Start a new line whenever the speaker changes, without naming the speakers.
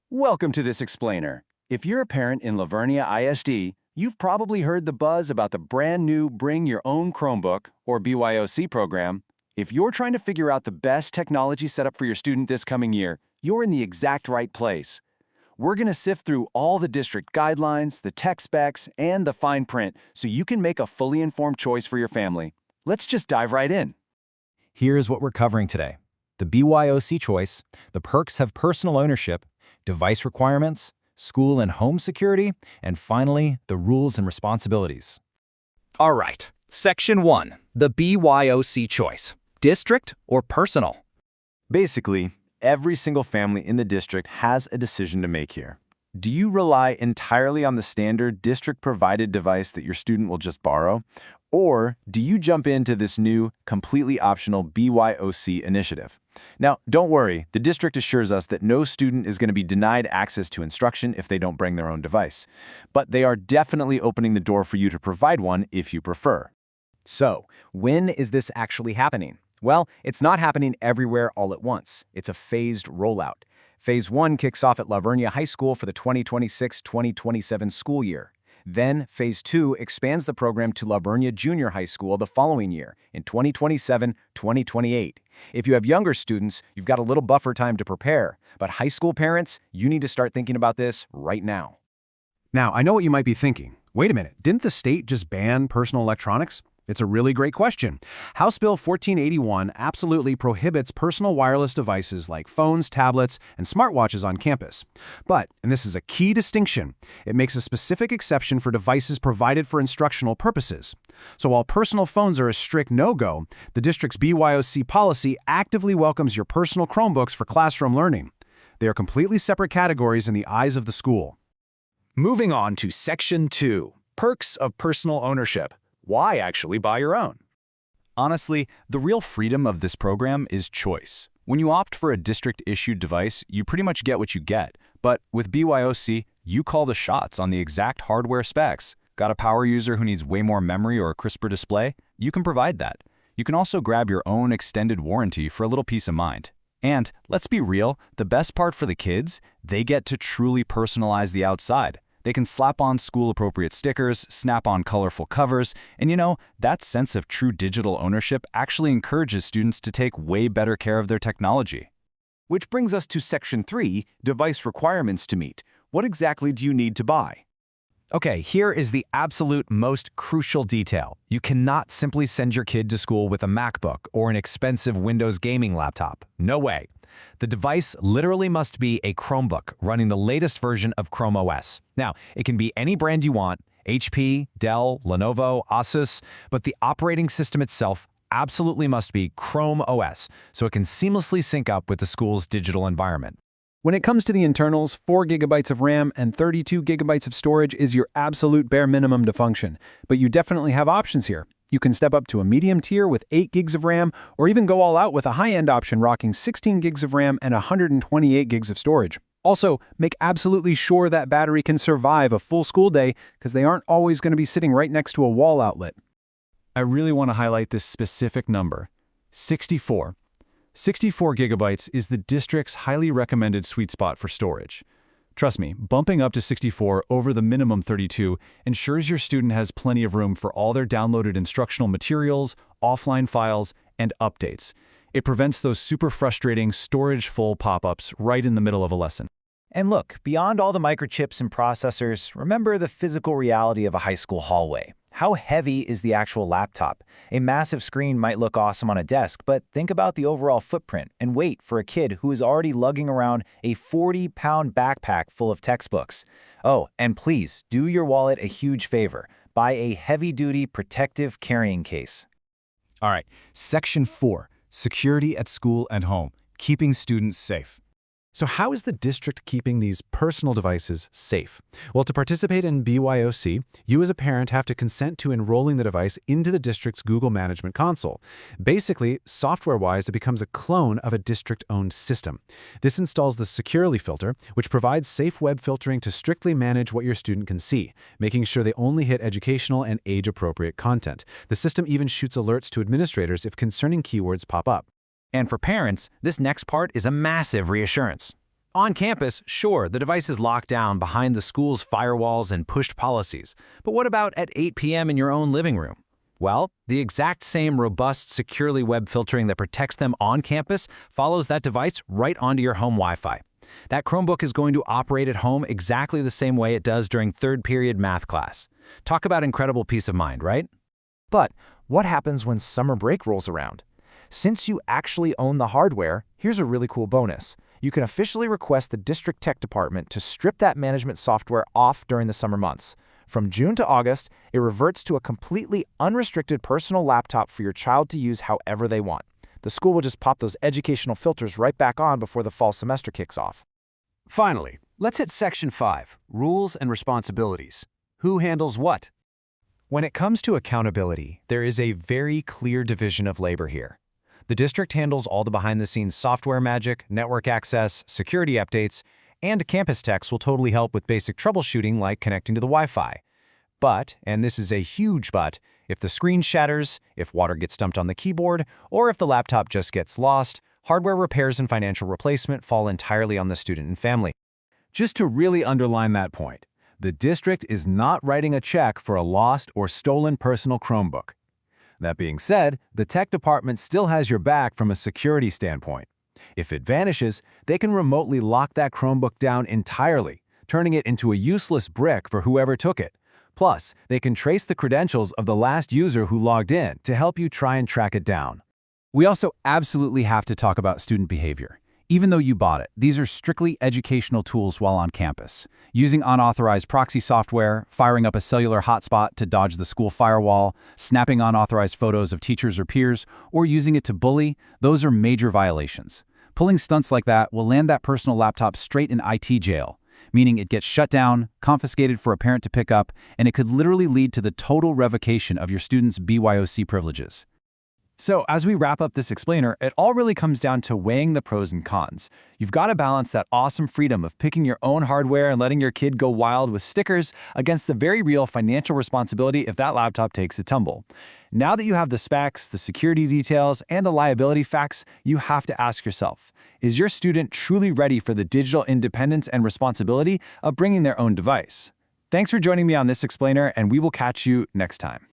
Welcome to this explainer. If you're a parent in Vernia ISD, you've probably heard the buzz about the brand new Bring Your Own Chromebook, or BYOC program. If you're trying to figure out the best technology setup for your student this coming year, you're in the exact right place. We're going to sift through all the district guidelines, the tech specs, and the fine print so you can make a fully informed choice for your family. Let's just dive right in.
Here's what we're covering today: the BYOC choice, the perks of personal ownership, device requirements, school and home security, and finally, the rules and responsibilities.
All right, Section 1, the BYOC choice, district or personal?
Basically, every single family in the district has a decision to make here. Do you rely entirely on the standard district-provided device that your student will just borrow? Or do you jump into this new, completely optional BYOC initiative? Now, don't worry, the district assures us that no student is going to be denied access to instruction if they don't bring their own device. But they are definitely opening the door for you to provide one if you prefer.
So, when is this actually happening? Well, it's not happening everywhere all at once. It's a phased rollout. Phase 1 kicks off at Vernia High School for the 2026-2027 school year. Then, Phase 2 expands the program to Vernia Junior High School the following year, in 2027-2028. If you have younger students, you've got a little buffer time to prepare. But high school parents, you need to start thinking about this right now.
Now, I know what you might be thinking. Wait a minute, didn't the state just ban personal electronics? It's a really great question. House Bill 1481 absolutely prohibits personal wireless devices like phones, tablets, and smartwatches on campus. But, and this is a key distinction, it makes a specific exception for devices provided for instructional purposes. So while personal phones are a strict no-go, the district's BYOC policy actively welcomes your personal Chromebooks for classroom learning. They are completely separate categories in the eyes of the school.
Moving on to Section 2, perks of personal ownership. Why actually buy your own?
Honestly, the real freedom of this program is choice. When you opt for a district-issued device, you pretty much get what you get. But with BYOC, you call the shots on the exact hardware specs. Got a power user who needs way more memory or a crisper display? You can provide that. You can also grab your own extended warranty for a little peace of mind. And, let's be real, the best part for the kids, they get to truly personalize the outside. They can slap on school-appropriate stickers, snap on colorful covers, and that sense of true digital ownership actually encourages students to take way better care of their technology.
Which brings us to Section 3, device requirements to meet. What exactly do you need to buy?
Okay, here is the absolute most crucial detail. You cannot simply send your kid to school with a MacBook or an expensive Windows gaming laptop. No way. The device literally must be a Chromebook running the latest version of Chrome OS. Now, it can be any brand you want, HP, Dell, Lenovo, Asus, but the operating system itself absolutely must be Chrome OS, so it can seamlessly sync up with the school's digital environment.
When it comes to the internals, 4 GB of RAM and 32 GB of storage is your absolute bare minimum to function, but you definitely have options here. You can step up to a medium tier with 8 gigs of RAM, or even go all out with a high-end option rocking 16 gigs of RAM and 128 gigs of storage. Also, make absolutely sure that battery can survive a full school day, because they aren't always going to be sitting right next to a wall outlet.
I really want to highlight this specific number, 64. 64 gigabytes is the district's highly recommended sweet spot for storage. Trust me, bumping up to 64 over the minimum 32 ensures your student has plenty of room for all their downloaded instructional materials, offline files, and updates. It prevents those super frustrating storage-full pop-ups right in the middle of a lesson.
And look, beyond all the microchips and processors, remember the physical reality of a high school hallway. How heavy is the actual laptop? A massive screen might look awesome on a desk, but think about the overall footprint and weight for a kid who is already lugging around a 40-pound backpack full of textbooks. Oh, and please, do your wallet a huge favor. Buy a heavy-duty protective carrying case.
All right, Section 4, security at school and home, keeping students safe.
So how is the district keeping these personal devices safe? Well, to participate in BYOC, you as a parent have to consent to enrolling the device into the district's Google Management Console. Basically, software-wise, it becomes a clone of a district-owned system. This installs the Securely filter, which provides safe web filtering to strictly manage what your student can see, making sure they only hit educational and age-appropriate content. The system even shoots alerts to administrators if concerning keywords pop up.
And for parents, this next part is a massive reassurance.
On campus, sure, the device is locked down behind the school's firewalls and pushed policies. But what about at 8 p.m. in your own living room? Well, the exact same robust, securely web filtering that protects them on campus follows that device right onto your home Wi-Fi. That Chromebook is going to operate at home exactly the same way it does during third period math class. Talk about incredible peace of mind, right?
But what happens when summer break rolls around? Since you actually own the hardware, here's a really cool bonus. You can officially request the district tech department to strip that management software off during the summer months. From June to August, it reverts to a completely unrestricted personal laptop for your child to use however they want. The school will just pop those educational filters right back on before the fall semester kicks off.
Finally, let's hit Section 5, Rules and Responsibilities. Who handles what?
When it comes to accountability, there is a very clear division of labor here. The district handles all the behind-the-scenes software magic, network access, security updates, and campus techs will totally help with basic troubleshooting like connecting to the Wi-Fi. But, and this is a huge but, if the screen shatters, if water gets dumped on the keyboard, or if the laptop just gets lost, hardware repairs and financial replacement fall entirely on the student and family.
Just to really underline that point, the district is not writing a check for a lost or stolen personal Chromebook. That being said, the tech department still has your back from a security standpoint. If it vanishes, they can remotely lock that Chromebook down entirely, turning it into a useless brick for whoever took it. Plus, they can trace the credentials of the last user who logged in to help you try and track it down. We also absolutely have to talk about student behavior. Even though you bought it, these are strictly educational tools while on campus. Using unauthorized proxy software, firing up a cellular hotspot to dodge the school firewall, snapping unauthorized photos of teachers or peers, or using it to bully, those are major violations. Pulling stunts like that will land that personal laptop straight in IT jail, meaning it gets shut down, confiscated for a parent to pick up, and it could literally lead to the total revocation of your student's BYOC privileges.
So as we wrap up this explainer, it all really comes down to weighing the pros and cons. You've got to balance that awesome freedom of picking your own hardware and letting your kid go wild with stickers against the very real financial responsibility if that laptop takes a tumble. Now that you have the specs, the security details, and the liability facts, you have to ask yourself, is your student truly ready for the digital independence and responsibility of bringing their own device? Thanks for joining me on this explainer, and we will catch you next time.